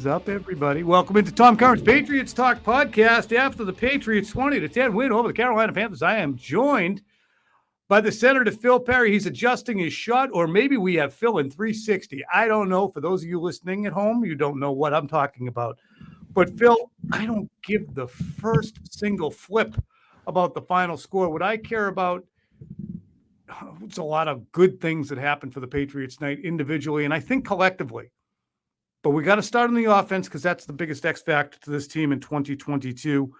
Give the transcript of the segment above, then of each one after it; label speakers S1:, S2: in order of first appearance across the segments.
S1: is up, everybody? Welcome into Tom Curran's Patriots Talk podcast. After the Patriots 20-10 win over the Carolina Panthers, I am joined by the Senator Phil Perry. He's adjusting his shot, or maybe we have Phil in 360. I don't know. For those of you listening at home, you don't know what I'm talking about. But Phil, I don't give the first single flip about the final score. What I care about, it's a lot of good things that happened for the Patriots tonight individually, and I think collectively. But we got to start on the offense because that's the biggest X factor to this team in 2022.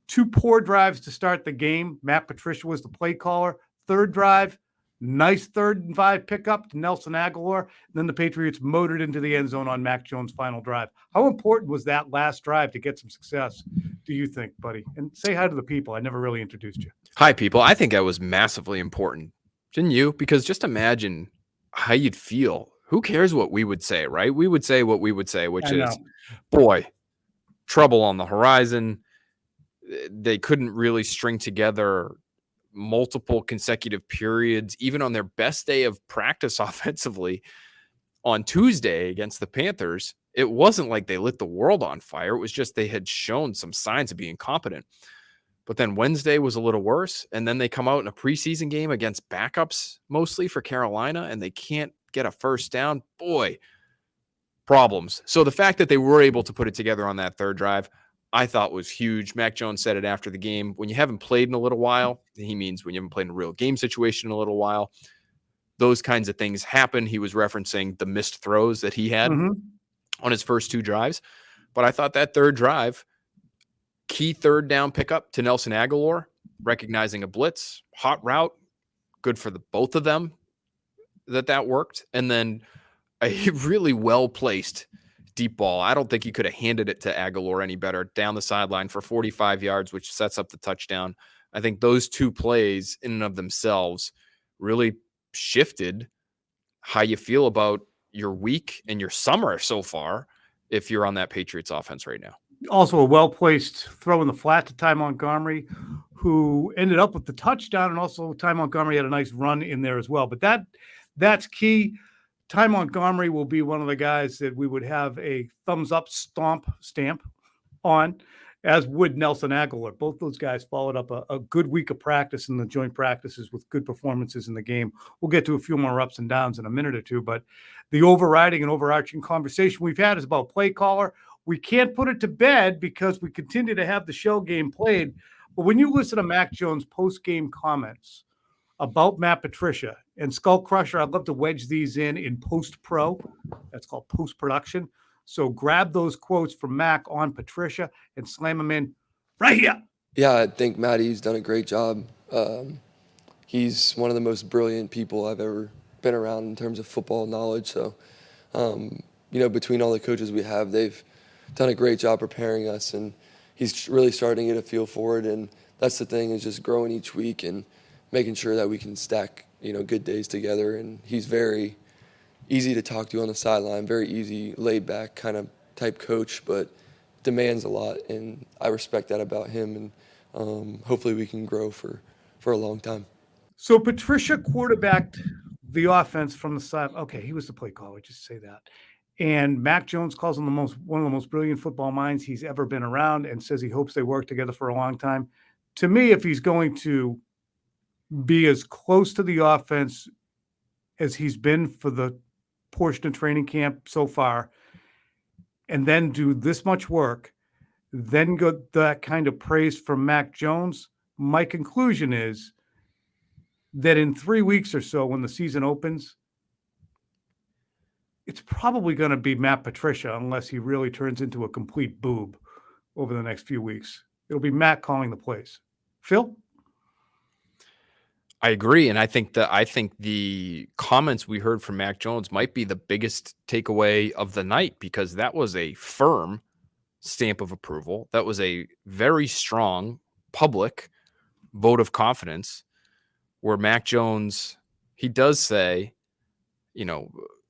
S1: 2 poor drives to start the game. Matt Patricia was the play caller. Third drive, nice 3rd and 5 pickup to Nelson Agholor. And then the Patriots motored into the end zone on Mac Jones' final drive. How important was that last drive to get some success, do you think, buddy? And say hi to the people. I never really introduced you.
S2: Hi, people. I think that was massively important. Didn't you? Because just imagine how you'd feel. Who cares what we would say, right? We would say what we would say, which is, boy, trouble on the horizon. They couldn't really string together multiple consecutive periods, even on their best day of practice offensively on Tuesday against the Panthers. It wasn't like they lit the world on fire. It was just they had shown some signs of being competent. But then Wednesday was a little worse, and then they come out in a preseason game against backups mostly for Carolina, and they can't get a first down. Boy, problems. So the fact that they were able to put it together on that 3rd drive, I thought was huge. Mac Jones said it after the game. When you haven't played in a little while, he means when you haven't played in a real game situation in a little while, those kinds of things happen. He was referencing the missed throws that he had on his first 2 drives. But I thought that 3rd drive, key 3rd down pickup to Nelson Agholor, recognizing a blitz, hot route, good for the both of them that worked. And then a really well-placed deep ball. I don't think he could have handed it to Agholor any better down the sideline for 45 yards, which sets up the touchdown. I think those 2 plays in and of themselves really shifted how you feel about your week and your summer so far if you're on that Patriots offense right now.
S1: Also a well-placed throw in the flat to Ty Montgomery, who ended up with the touchdown, and also Ty Montgomery had a nice run in there as well. But that's key. Ty Montgomery will be one of the guys that we would have a thumbs-up stamp on, as would Nelson Agholor. Both those guys followed up a good week of practice in the joint practices with good performances in the game. We'll get to a few more ups and downs in a minute or two, but the overriding and overarching conversation we've had is about play caller. We can't put it to bed because we continue to have the shell game played. But when you listen to Mac Jones' post-game comments about Matt Patricia and Skull Crusher, I'd love to wedge these in post-pro. That's called post-production. So grab those quotes from Mac on Patricia and slam them in right here.
S3: Yeah, I think Matty's done a great job. He's one of the most brilliant people I've ever been around in terms of football knowledge. So, between all the coaches we have, they've done a great job preparing us, and he's really starting to get a feel for it. And that's the thing, is just growing each week and making sure that we can stack, good days together. And he's very easy to talk to on the sideline, very easy, laid back kind of type coach, but demands a lot. And I respect that about him. And hopefully we can grow for a long time.
S1: So Patricia quarterbacked the offense from the side. Okay, he was the play caller, just say that. And Mac Jones calls him one of the most brilliant football minds he's ever been around, and says he hopes they work together for a long time. To me, if he's going to be as close to the offense as he's been for the portion of training camp so far, and then do this much work, then get that kind of praise from Mac Jones, my conclusion is that in 3 weeks or so, when the season opens, it's probably going to be Matt Patricia, unless he really turns into a complete boob over the next few weeks. It'll be Matt calling the plays. Phil?
S2: I agree, and I think the comments we heard from Mac Jones might be the biggest takeaway of the night, because that was a firm stamp of approval. That was a very strong public vote of confidence, where Mac Jones, he does say,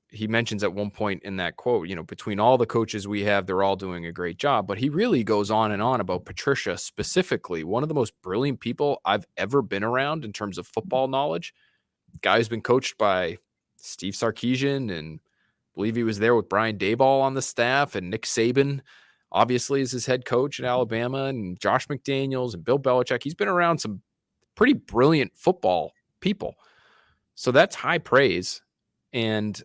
S2: he mentions at one point in that quote, between all the coaches we have, they're all doing a great job. But he really goes on and on about Patricia specifically, one of the most brilliant people I've ever been around in terms of football knowledge. Guy who's been coached by Steve Sarkisian and believe he was there with Brian Daboll on the staff, and Nick Saban obviously is his head coach at Alabama, and Josh McDaniels and Bill Belichick. He's been around some pretty brilliant football people. So that's high praise. And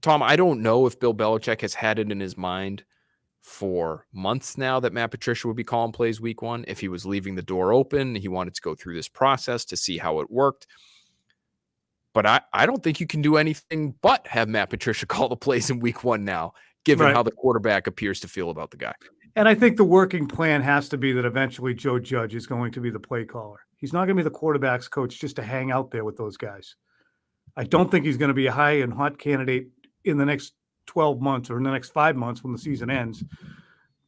S2: Tom, I don't know if Bill Belichick has had it in his mind for months now that Matt Patricia would be calling plays week 1. If he was leaving the door open, he wanted to go through this process to see how it worked. But I don't think you can do anything but have Matt Patricia call the plays in week 1 now, given how the quarterback appears to feel about the guy.
S1: And I think the working plan has to be that eventually Joe Judge is going to be the play caller. He's not going to be the quarterback's coach just to hang out there with those guys. I don't think he's going to be a high and hot candidate in the next 12 months or in the next 5 months when the season ends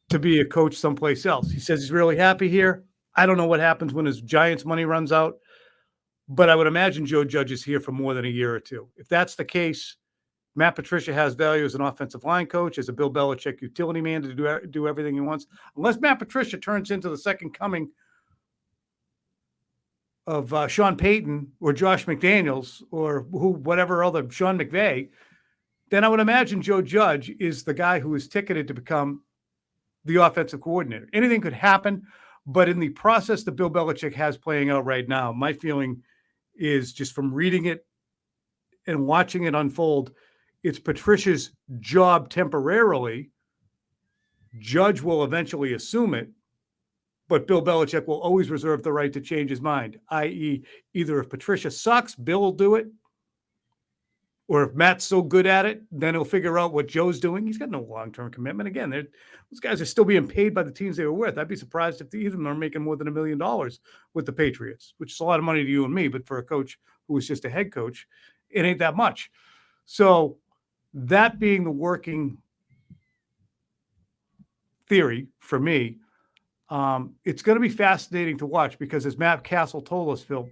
S1: to be a coach someplace else. He says he's really happy here. I don't know what happens when his Giants money runs out, but I would imagine Joe Judge is here for more than a year or two. If that's the case, Matt Patricia has value as an offensive line coach, as a Bill Belichick utility man to do everything he wants. Unless Matt Patricia turns into the second coming of Sean Payton or Josh McDaniels or whatever other Sean McVay, then I would imagine Joe Judge is the guy who is ticketed to become the offensive coordinator. Anything could happen, but in the process that Bill Belichick has playing out right now, my feeling is just from reading it and watching it unfold, it's Patricia's job temporarily. Judge will eventually assume it, but Bill Belichick will always reserve the right to change his mind, i.e. either if Patricia sucks, Bill will do it, or if Matt's so good at it, then he'll figure out what Joe's doing. He's got no long-term commitment. Again, those guys are still being paid by the teams they were with. I'd be surprised if either of them are making more than $1 million with the Patriots, which is a lot of money to you and me, but for a coach who was just a head coach, it ain't that much. So that being the working theory for me, it's going to be fascinating to watch because as Matt Castle told us, Phil,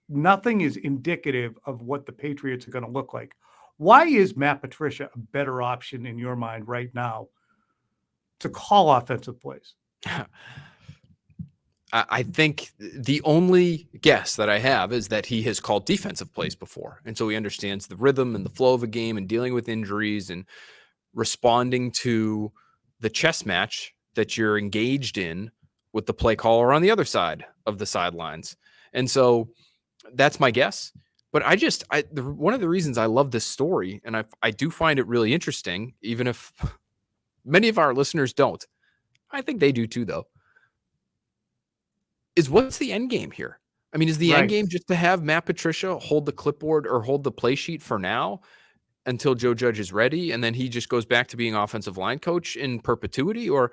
S1: nothing is indicative of what the Patriots are going to look like. Why is Matt Patricia a better option in your mind right now to call offensive plays?
S2: I think the only guess that I have is that he has called defensive plays before. And so he understands the rhythm and the flow of a game and dealing with injuries and responding to the chess match that you're engaged in with the play caller on the other side of the sidelines. And so that's my guess. But one of the reasons I love this story, and I do find it really interesting, even if many of our listeners don't, I think they do too, though, is what's the end game here? I mean, is the end game just to have Matt Patricia hold the clipboard or hold the play sheet for now until Joe Judge is ready, and then he just goes back to being offensive line coach in perpetuity? Or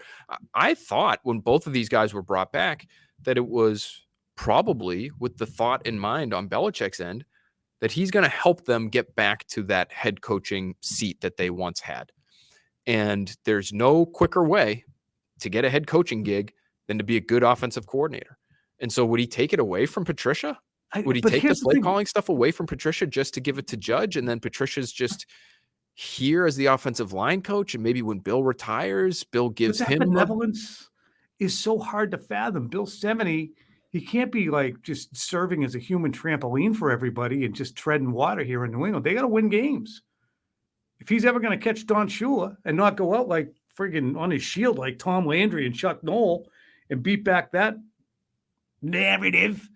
S2: I thought when both of these guys were brought back that it was probably with the thought in mind on Belichick's end that he's going to help them get back to that head coaching seat that they once had. And there's no quicker way to get a head coaching gig than to be a good offensive coordinator. And so would he take it away from Patricia? Would he take the play calling stuff away from Patricia just to give it to Judge? And then Patricia's just here as the offensive line coach. And maybe when Bill retires, Bill gives him
S1: benevolence is so hard to fathom. Bill Semeny, he can't be like just serving as a human trampoline for everybody and just treading water here in New England. They got to win games. If he's ever going to catch Don Shula and not go out like friggin' on his shield like Tom Landry and Chuck Noll and beat back that narrative,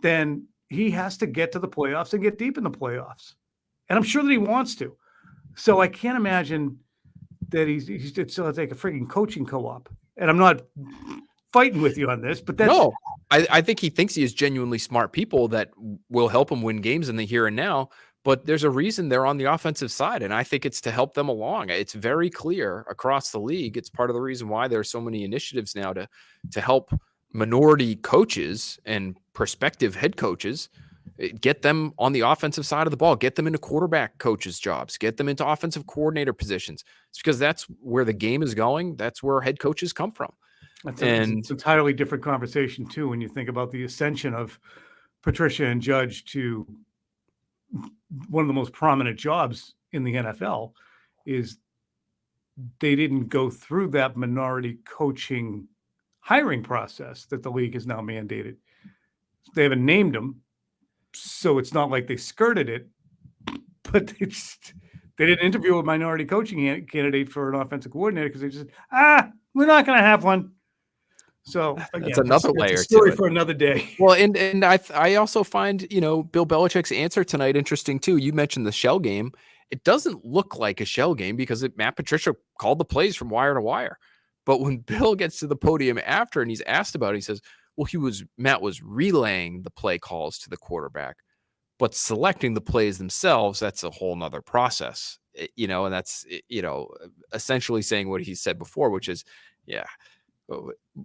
S1: then he has to get to the playoffs and get deep in the playoffs. And I'm sure that he wants to. So I can't imagine that he's it's like a friggin' coaching co-op. And I'm not fighting with you on this, but that's
S2: no. I think he thinks he is genuinely smart people that will help him win games in the here and now. But there's a reason they're on the offensive side, and I think it's to help them along. It's very clear across the league. It's part of the reason why there are so many initiatives now to help minority coaches and prospective head coaches get them on the offensive side of the ball, get them into quarterback coaches' jobs, get them into offensive coordinator positions. It's because that's where the game is going. That's where head coaches come from.
S1: It's an entirely different conversation, too, when you think about the ascension of Patricia and Judge to one of the most prominent jobs in the NFL is they didn't go through that minority coaching hiring process that the league has now mandated. They haven't named them, so it's not like they skirted it, but They didn't interview a minority coaching candidate for an offensive coordinator because they just we're not going to have one. So again,
S2: that's another layer.
S1: It's a story for another day.
S2: Well, and I also find Bill Belichick's answer tonight interesting too. You mentioned the shell game. It doesn't look like a shell game because Matt Patricia called the plays from wire to wire. But when Bill gets to the podium after and he's asked about it, he says, well, Matt was relaying the play calls to the quarterback, but selecting the plays themselves, that's a whole nother process, and that's, essentially saying what he said before, which is,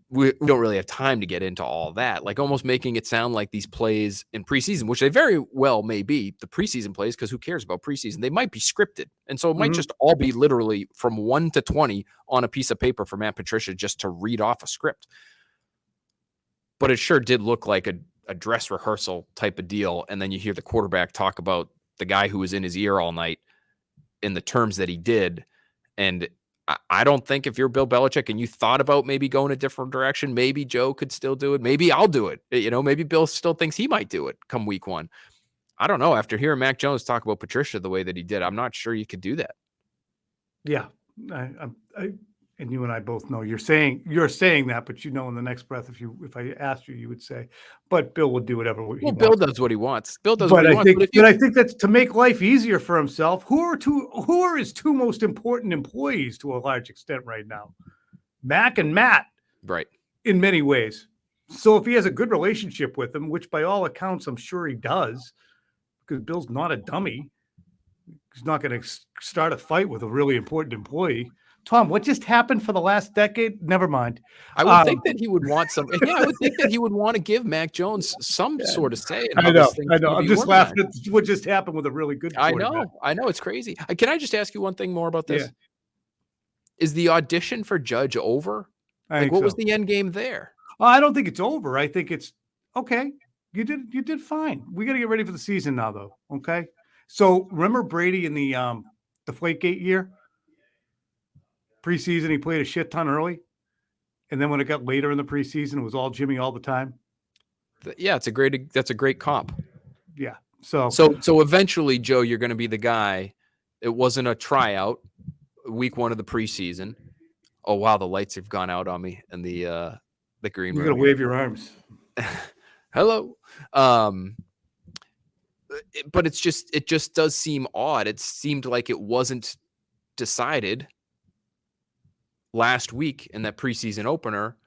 S2: we don't really have time to get into all that, like almost making it sound like these plays in preseason, which they very well may be the preseason plays, because who cares about preseason? They might be scripted. And so it might just all be literally from 1 to 20 on a piece of paper for Matt Patricia just to read off a script. But it sure did look like a dress rehearsal type of deal. And then you hear the quarterback talk about the guy who was in his ear all night in the terms that he did. And I don't think if you're Bill Belichick and you thought about maybe going a different direction, maybe Joe could still do it. Maybe I'll do it. Maybe Bill still thinks he might do it come week 1. I don't know. After hearing Mac Jones talk about Patricia the way that he did, I'm not sure you could do that.
S1: Yeah. And you and I both know you're saying that, but in the next breath, if I asked you, you would say, but Bill would do whatever he wants.
S2: Bill does what he wants. Bill does what he wants.
S1: But I think that's to make life easier for himself. Who are his 2 most important employees to a large extent right now? Mac and Matt.
S2: Right.
S1: In many ways. So if he has a good relationship with them, which by all accounts, I'm sure he does, because Bill's not a dummy. He's not going to start a fight with a really important employee. Tom, what just happened for the last decade? Never mind.
S2: I would think that he would want some. Yeah, I would think that he would want to give Mac Jones some sort of say.
S1: I know. I'm just laughing at what just happened with a really good
S2: quarterback. I know. It's crazy. Can I just ask you one thing more about this? Yeah. Is the audition for Judge over? What was the end game there?
S1: I don't think it's over. I think it's okay. You did fine. We got to get ready for the season now, though. Okay. So remember Brady in the Deflategate year? Preseason, he played a shit ton early. And then when it got later in the preseason, it was all Jimmy all the time.
S2: Yeah, that's a great comp.
S1: Yeah. So
S2: eventually, Joe, you're going to be the guy. It wasn't a tryout, week 1 of the preseason. Oh, wow, the lights have gone out on me in the green room.
S1: You're going to wave your arms.
S2: Hello. But it just does seem odd. It seemed like it wasn't decided last week in that preseason opener,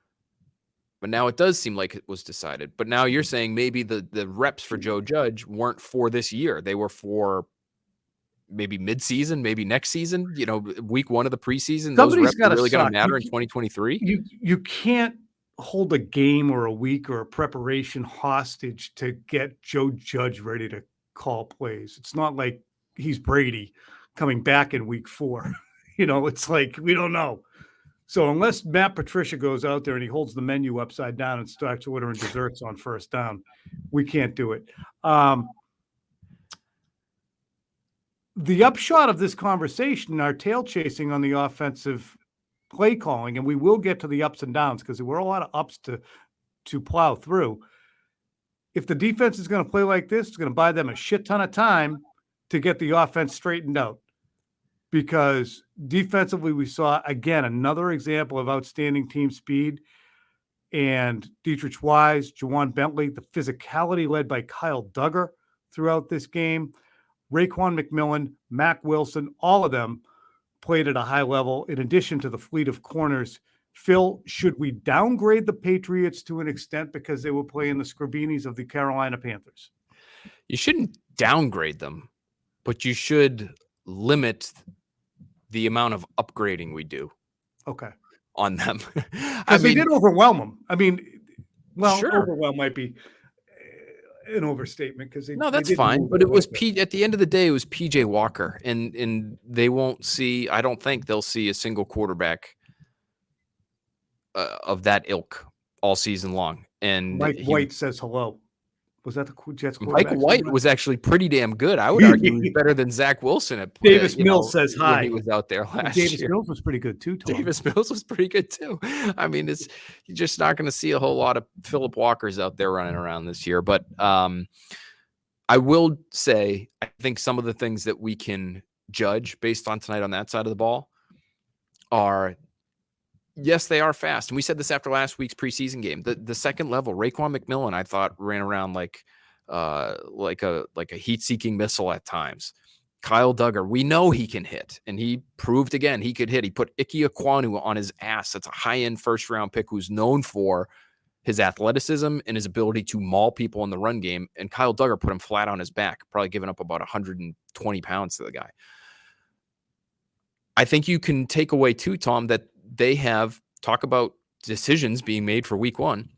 S2: but now it does seem like it was decided. But now you're saying maybe the reps for Joe Judge weren't for this year. They were for maybe mid-season, maybe next season, week 1 of the preseason. Those reps are really going to matter in 2023.
S1: You can't hold a game or a week or a preparation hostage to get Joe Judge ready to call plays. It's not like he's Brady coming back in week 4. It's like, we don't know. So unless Matt Patricia goes out there and he holds the menu upside down and starts ordering desserts on first down, we can't do it. The upshot of this conversation, our tail chasing on the offensive play calling, and we will get to the ups and downs because there were a lot of ups to plow through. If the defense is going to play like this, it's going to buy them a shit ton of time to get the offense straightened out. Because defensively, we saw, again, another example of outstanding team speed. And Dietrich Wise, Juwan Bentley, the physicality led by Kyle Duggar throughout this game. Raekwon McMillan, Mac Wilson, all of them played at a high level, in addition to the fleet of corners. Phil, should we downgrade the Patriots to an extent because they were playing the Scribinis of the Carolina Panthers?
S2: You shouldn't downgrade them, but you should limit the amount of upgrading we do.
S1: Okay.
S2: On them.
S1: Because they did overwhelm them.
S2: Sure.
S1: Overwhelm might be an overstatement because
S2: that's fine. But it was at the end of the day, it was PJ Walker, and they won't see. I don't think they'll see a single quarterback of that ilk all season long. And
S1: Mike White says hello. Was that the Jets quarterback?
S2: Mike White was actually pretty damn good. I would argue he was better than Zach Wilson.
S1: Davis Mills says hi.
S2: He was out there last year.
S1: Davis Mills was pretty good too. Tom.
S2: Davis Mills was pretty good too. You're just not going to see a whole lot of Phillip Walkers out there running around this year. But I will say, I think some of the things that we can judge based on tonight on that side of the ball are, yes, they are fast. And we said this after last week's preseason game. The second level, Raekwon McMillan, I thought ran around like a heat-seeking missile at times. Kyle Duggar, we know he can hit, and he proved again he could hit. He put Ike Ekwonu on his ass. That's a high-end first-round pick who's known for his athleticism and his ability to maul people in the run game. And Kyle Duggar put him flat on his back, probably giving up about 120 pounds to the guy. I think you can take away too, Tom, that they have talk about decisions being made for week 1.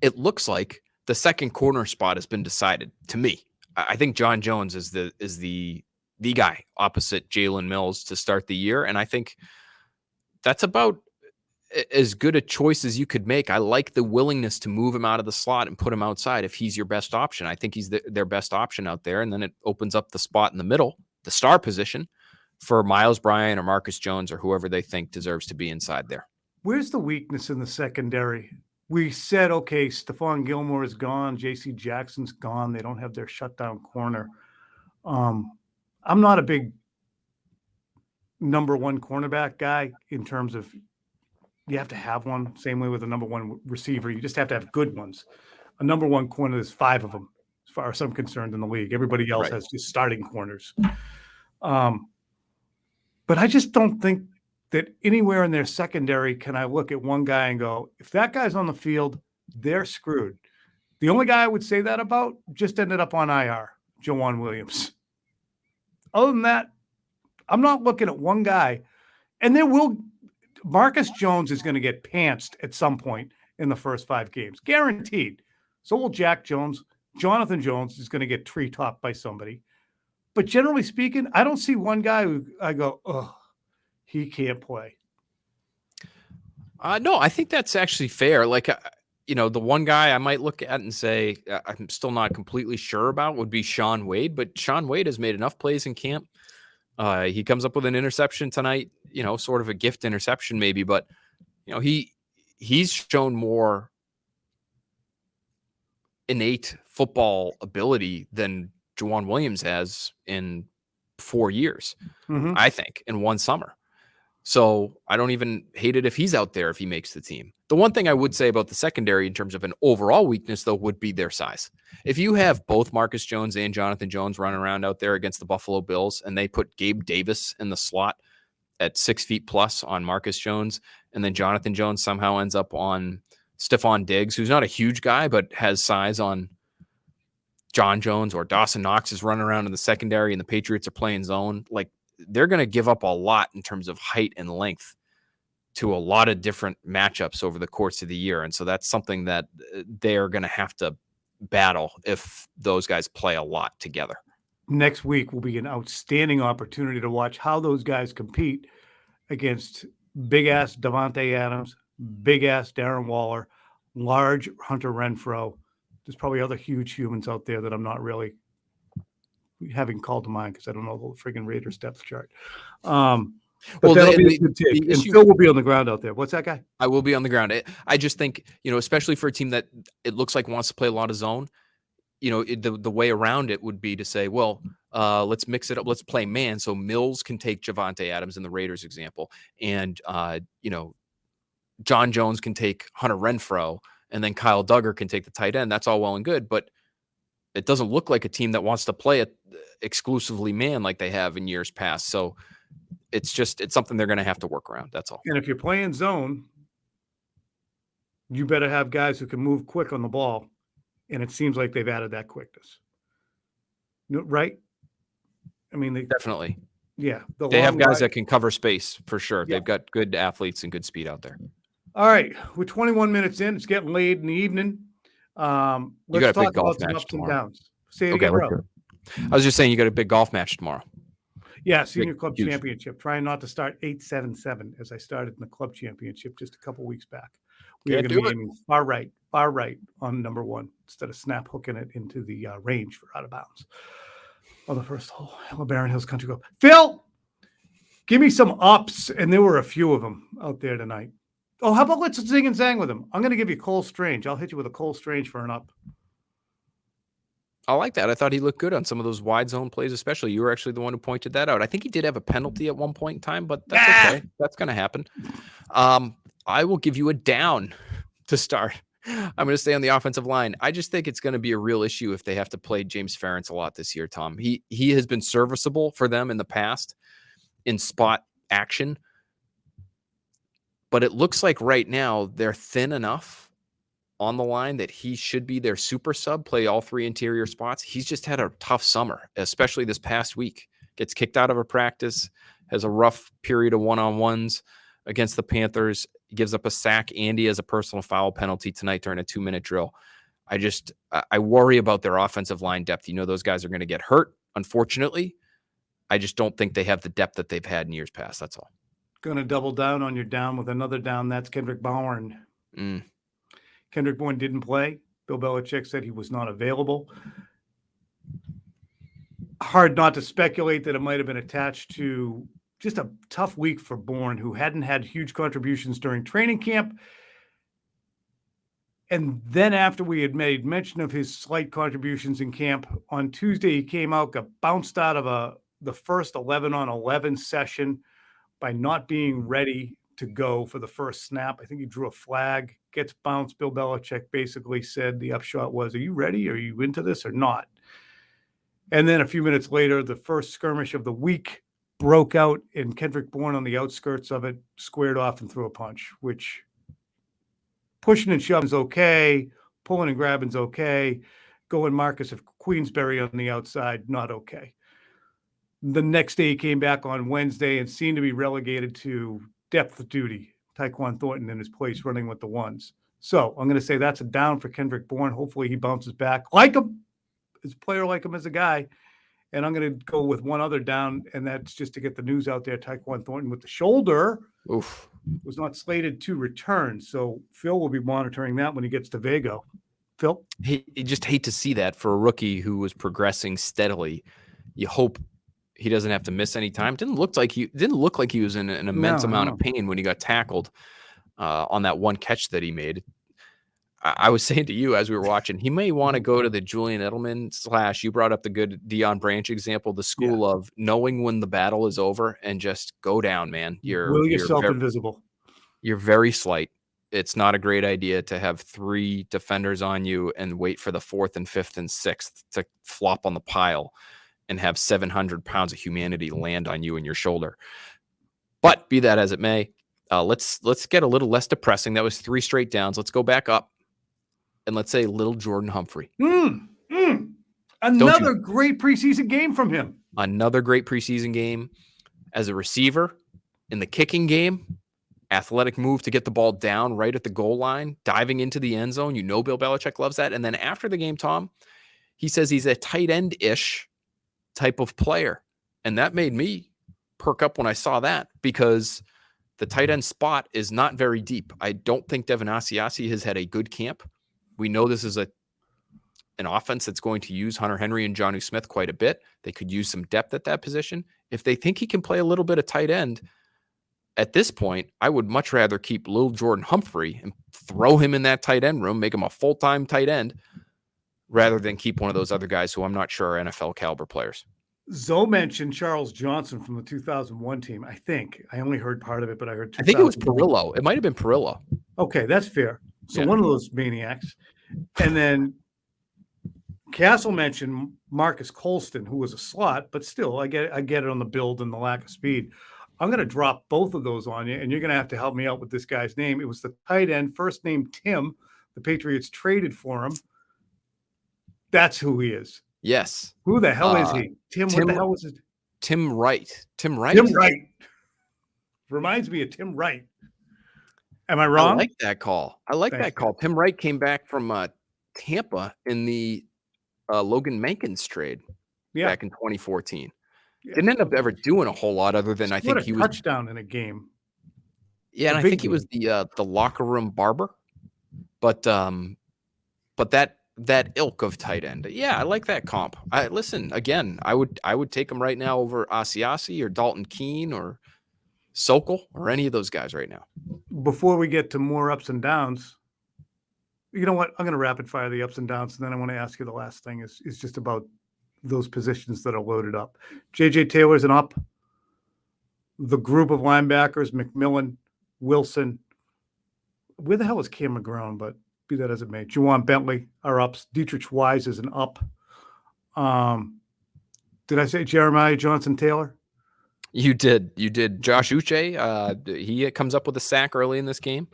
S2: It looks like the second corner spot has been decided to me. I think John Jones is the guy opposite Jalen Mills to start the year. And I think that's about as good a choice as you could make. I like the willingness to move him out of the slot and put him outside if he's your best option. I think he's their best option out there. And then it opens up the spot in the middle, the star position, for Miles Bryant or Marcus Jones or whoever they think deserves to be inside there.
S1: Where's the weakness in the secondary? We said, okay, Stephon Gilmore is gone. J.C. Jackson's gone. They don't have their shutdown corner. I'm not a big number one cornerback guy in terms of you have to have one. Same way with a number one receiver. You just have to have good ones. A number one corner, there's 5 of them, as far as I'm concerned, in the league. Everybody else has just starting corners. But I just don't think that anywhere in their secondary can I look at one guy and go, if that guy's on the field, they're screwed. The only guy I would say that about just ended up on IR, Jawan Williams. Other than that, I'm not looking at one guy. And Marcus Jones is going to get pantsed at some point in the first 5 games, guaranteed. So will Jack Jones. Jonathan Jones is going to get tree-topped by somebody. But generally speaking, I don't see one guy who I go, oh, he can't play.
S2: No, I think that's actually fair. Like, the one guy I might look at and say I'm still not completely sure about would be Shaun Wade, but Shaun Wade has made enough plays in camp. He comes up with an interception tonight, sort of a gift interception maybe, but he's shown more innate football ability than Jawan Williams has in 4 years, I think, in one summer. So I don't even hate it if he's out there if he makes the team. The one thing I would say about the secondary in terms of an overall weakness, though, would be their size. If you have both Marcus Jones and Jonathan Jones running around out there against the Buffalo Bills, and they put Gabe Davis in the slot at 6 feet plus on Marcus Jones, and then Jonathan Jones somehow ends up on Stephon Diggs, who's not a huge guy, but has size on John Jones, or Dawson Knox is running around in the secondary and the Patriots are playing zone, like, they're going to give up a lot in terms of height and length to a lot of different matchups over the course of the year. And so that's something that they're going to have to battle if those guys play a lot together.
S1: Next week will be an outstanding opportunity to watch how those guys compete against big-ass Davante Adams, big-ass Darren Waller, large Hunter Renfrow. There's probably other huge humans out there that I'm not really having called to mind because I don't know the friggin' Raiders depth chart. But that'll be a good take. And Phil will be on the ground out there. What's that guy?
S2: I will be on the ground. I just think, especially for a team that it looks like wants to play a lot of zone, the way around it would be to say, well, let's mix it up. Let's play man. So Mills can take Javonte Adams in the Raiders example. And, John Jones can take Hunter Renfrow, and then Kyle Duggar can take the tight end. That's all well and good, but it doesn't look like a team that wants to play it exclusively man like they have in years past. So it's something they're going to have to work around. That's all.
S1: And if you're playing zone, you better have guys who can move quick on the ball. And it seems like they've added that quickness. Right? I mean,
S2: definitely.
S1: Yeah.
S2: They have guys that can cover space for sure. Yeah. They've got good athletes and good speed out there.
S1: All right. We're 21 minutes in. It's getting late in the evening. Let's talk about some ups and downs. Say it again, bro.
S2: I was just saying you got a big golf match tomorrow.
S1: Yeah, Senior Club Championship. Trying not to start 8-7-7 as I started in the club championship just a couple weeks back. We are going to be aiming far right on number 1 instead of snap hooking it into the range for out of bounds on the first hole. LeBaron Hills Country Club. Phil, give me some ups, and there were a few of them out there tonight. Oh, how about let's zing and zang with him? I'm going to give you Cole Strange. I'll hit you with a Cole Strange for an up.
S2: I like that. I thought he looked good on some of those wide zone plays, especially. You were actually the one who pointed that out. I think he did have a penalty at one point in time, but that's okay. That's going to happen. I will give you a down to start. I'm going to stay on the offensive line. I just think it's going to be a real issue if they have to play James Ferentz a lot this year, Tom. He has been serviceable for them in the past in spot action, but it looks like right now they're thin enough on the line that he should be their super sub, play all three interior spots. He's just had a tough summer, especially this past week. Gets kicked out of a practice, has a rough period of one-on-ones against the Panthers. He gives up a sack. Andy has a personal foul penalty tonight during a 2-minute drill. I worry about their offensive line depth. You know, those guys are going to get hurt, unfortunately. I just don't think they have the depth that they've had in years past. That's all.
S1: Going to double down on your down with another down. That's Kendrick Bourne. Kendrick Bourne didn't play. Bill Belichick said he was not available. Hard not to speculate that it might have been attached to just a tough week for Bourne, who hadn't had huge contributions during training camp. And then after we had made mention of his slight contributions in camp, on Tuesday he came out, got bounced out of the first 11-on-11 session by not being ready to go for the first snap. I think he drew a flag, gets bounced. Bill Belichick basically said the upshot was, are you ready? Are you into this or not? And then a few minutes later, the first skirmish of the week broke out, and Kendrick Bourne on the outskirts of it squared off and threw a punch, which pushing and shoving is okay. Pulling and grabbing is okay. Going Marcus of Queensberry on the outside, not okay. The next day he came back on Wednesday and seemed to be relegated to depth duty. Tyquan Thornton in his place running with the ones. So I'm going to say that's a down for Kendrick Bourne. Hopefully he bounces back like him as a player, like him as a guy. And I'm going to go with one other down, and that's just to get the news out there. Tyquan Thornton with the shoulder was not slated to return. So Phil will be monitoring that when he gets to Vago. Phil?
S2: You just hate to see that for a rookie who was progressing steadily. You hope he doesn't have to miss any time. Didn't look like he was in an immense amount of pain when he got tackled on that one catch that he made. I was saying to you as we were watching, he may want to go to the Julian Edelman / you brought up the good Deion Branch example, the school of knowing when the battle is over and just go down, man.
S1: Will yourself invisible.
S2: You're very slight. It's not a great idea to have 3 defenders on you and wait for the 4th and 5th and 6th to flop on the pile and have 700 pounds of humanity land on you and your shoulder. But be that as it may, let's get a little less depressing. That was 3 straight downs. Let's go back up. And let's say little Jordan Humphrey.
S1: Another great preseason game from him.
S2: Another great preseason game as a receiver in the kicking game. Athletic move to get the ball down right at the goal line, diving into the end zone. You know Bill Belichick loves that. And then after the game, Tom, he says he's a tight end-ish type of player. And that made me perk up when I saw that, because the tight end spot is not very deep. I don't think Devin Asiasi has had a good camp. We know this is an offense that's going to use Hunter Henry and Jonnu Smith quite a bit. They could use some depth at that position. If they think he can play a little bit of tight end, at this point, I would much rather keep little Jordan Humphrey and throw him in that tight end room, make him a full-time tight end, rather than keep one of those other guys who I'm not sure are NFL caliber players.
S1: Zoe mentioned Charles Johnson from the 2001 team. I think I only heard part of it, but I heard.
S2: I think it was Perillo. It might have been Perillo.
S1: Okay, that's fair. So one of those maniacs. And then Castle mentioned Marcus Colston, who was a slot, but still, I get it on the build and the lack of speed. I'm going to drop both of those on you, and you're going to have to help me out with this guy's name. It was the tight end, first name Tim. The Patriots traded for him. That's who he is.
S2: Yes.
S1: Who the hell is he? Tim, what the hell was it?
S2: Tim Wright. Tim Wright?
S1: Tim Wright. Reminds me of Tim Wright. Am I wrong?
S2: I like that call. Call. Tim Wright came back from Tampa in the Logan Mankins trade back in 2014. Yeah. Didn't end up ever doing a whole lot other than I think he was
S1: touchdown in a game.
S2: Yeah, and I think he was the locker room barber. But that ilk of tight end. Yeah, I like that comp. Listen, again, I would take him right now over Asiasi or Dalton Keene or Sokol or any of those guys right now.
S1: Before we get to more ups and downs, You know what? I'm going to rapid fire the ups and downs, and then I want to ask you the last thing is just about those positions that are loaded up. J.J. Taylor's an up. The group of linebackers, McMillan, Wilson. Where the hell is Cam McGrone? But be that as it may. Juwan Bentley are ups. Dietrich Wise is an up. Did I say Jeremiah Johnson-Taylor?
S2: You did. Josh Uche, he comes up with a sack early in this game.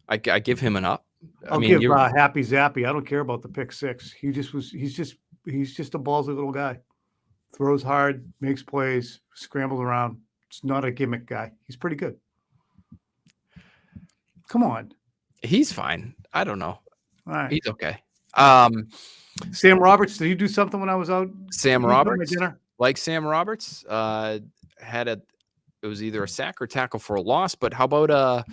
S2: I give him an up.
S1: I'll give Happy Zappy. I don't care about the pick six. He's just a ballsy little guy. Throws hard, makes plays, scrambles around. It's not a gimmick guy. He's pretty good. Come on.
S2: He's fine. I don't know.
S1: All right.
S2: He's okay.
S1: Sam Roberts, did he do something when I was out?
S2: Sam Roberts, like Sam Roberts, it was either a sack or tackle for a loss. But how about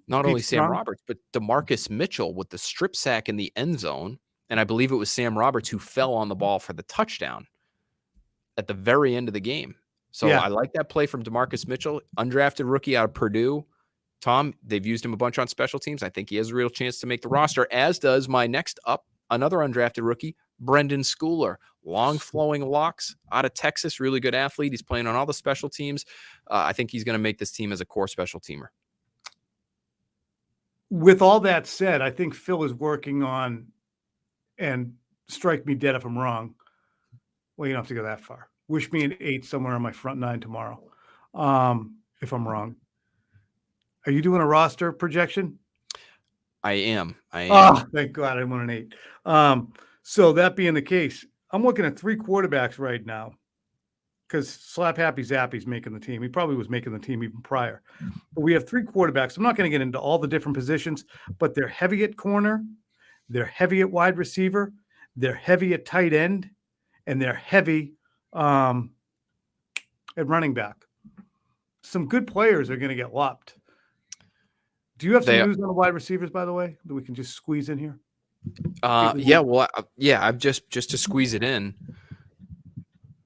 S2: not only Sam Roberts, but DeMarcus Mitchell with the strip sack in the end zone? And I believe it was Sam Roberts who fell on the ball for the touchdown at the very end of the game. So I like that play from DeMarcus Mitchell, undrafted rookie out of Purdue. Tom, they've used him a bunch on special teams. I think he has a real chance to make the roster, as does my next up, another undrafted rookie, Brendan Schooler. Long flowing locks out of Texas, really good athlete. He's playing on all the special teams. I think he's going to make this team as a core special teamer.
S1: With all that said, I think Phil is working on, and strike me dead if I'm wrong. Well, you don't have to go that far. Wish me an 8 somewhere on my front 9 tomorrow. If I'm wrong. Are you doing a roster projection?
S2: I am.
S1: Oh, thank God I want an 8. So that being the case, I'm looking at 3 quarterbacks right now because Slap Happy Zappy's making the team. He probably was making the team even prior. But we have 3 quarterbacks. I'm not going to get into all the different positions, but they're heavy at corner, they're heavy at wide receiver, they're heavy at tight end, and they're heavy at running back. Some good players are going to get lopped. Do you have some news on the wide receivers, by the way, that we can just squeeze in here?
S2: I've just to squeeze it in.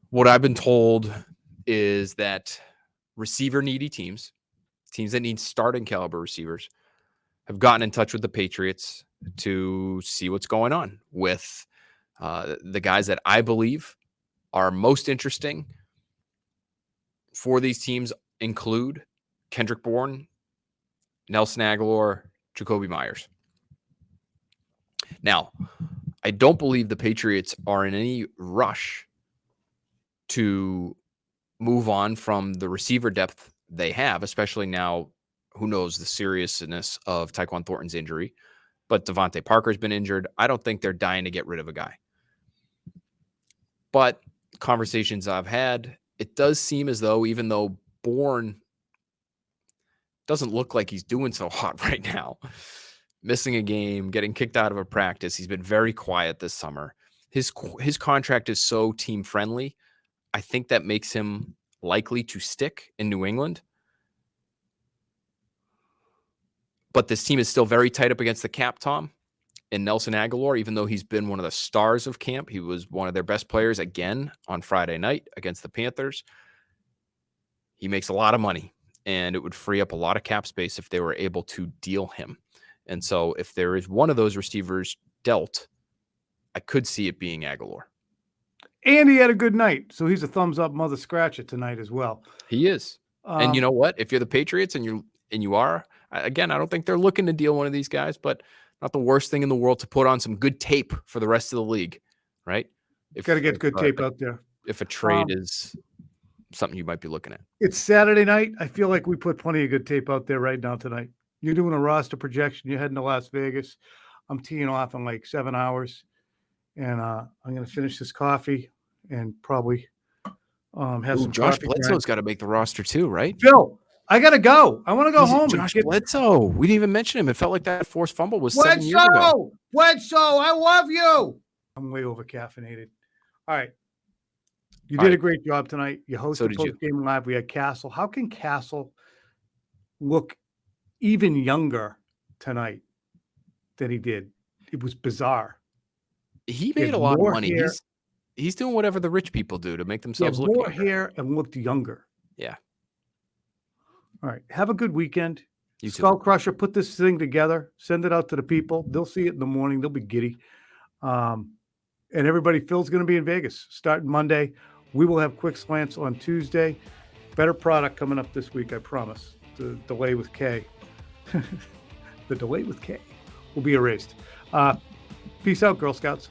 S2: What I've been told is that receiver needy teams that need starting caliber receivers, have gotten in touch with the Patriots to see what's going on with the guys that I believe are most interesting for these teams include Kendrick Bourne, Nelson Aguilar, Jacoby Myers. Now, I don't believe the Patriots are in any rush to move on from the receiver depth they have, especially now, who knows the seriousness of Tyquan Thornton's injury. But Devontae Parker's been injured. I don't think they're dying to get rid of a guy. But conversations I've had, it does seem as though, even though Bourne doesn't look like he's doing so hot right now, missing a game, getting kicked out of a practice, he's been very quiet this summer. His contract is so team friendly. I think that makes him likely to stick in New England. But this team is still very tight up against the cap, Tom. And Nelson Aguilar, even though he's been one of the stars of camp, he was one of their best players again on Friday night against the Panthers. He makes a lot of money, and it would free up a lot of cap space if they were able to deal him. And so if there is one of those receivers dealt, I could see it being Aguilar.
S1: And he had a good night, so he's a thumbs up mother scratcher tonight as well.
S2: He is. And you know what? If you're the Patriots and you are, again, I don't think they're looking to deal one of these guys, but not the worst thing in the world to put on some good tape for the rest of the league, right?
S1: Got to get good tape out there.
S2: If a trade is something you might be looking at.
S1: It's Saturday night. I feel like we put plenty of good tape out there right now tonight. You're doing a roster projection. You're heading to Las Vegas. I'm teeing off in like 7 hours. And I'm going to finish this coffee and probably have some
S2: Josh Bledsoe's got to make the roster too, right?
S1: Phil, I got to go. I want to go home.
S2: Josh Bledsoe. We didn't even mention him. It felt like that forced fumble was 7 years ago.
S1: Bledsoe, I love you. I'm way over caffeinated. All right. You did a great job tonight. You hosted post-game live. We had Castle. How can Castle look even younger tonight than he did? It was bizarre.
S2: He made a lot of money. He's doing whatever the rich people do to make themselves look
S1: more
S2: younger.
S1: Hair and looked younger.
S2: Yeah.
S1: All right. Have a good weekend.
S2: You too.
S1: Skull Crusher, put this thing together, send it out to the people. They'll see it in the morning. They'll be giddy. And everybody, Phil's going to be in Vegas starting Monday. We will have Quick Slants on Tuesday. Better product coming up this week, I promise. The delay with K. The delay with K will be erased. Peace out, Girl Scouts.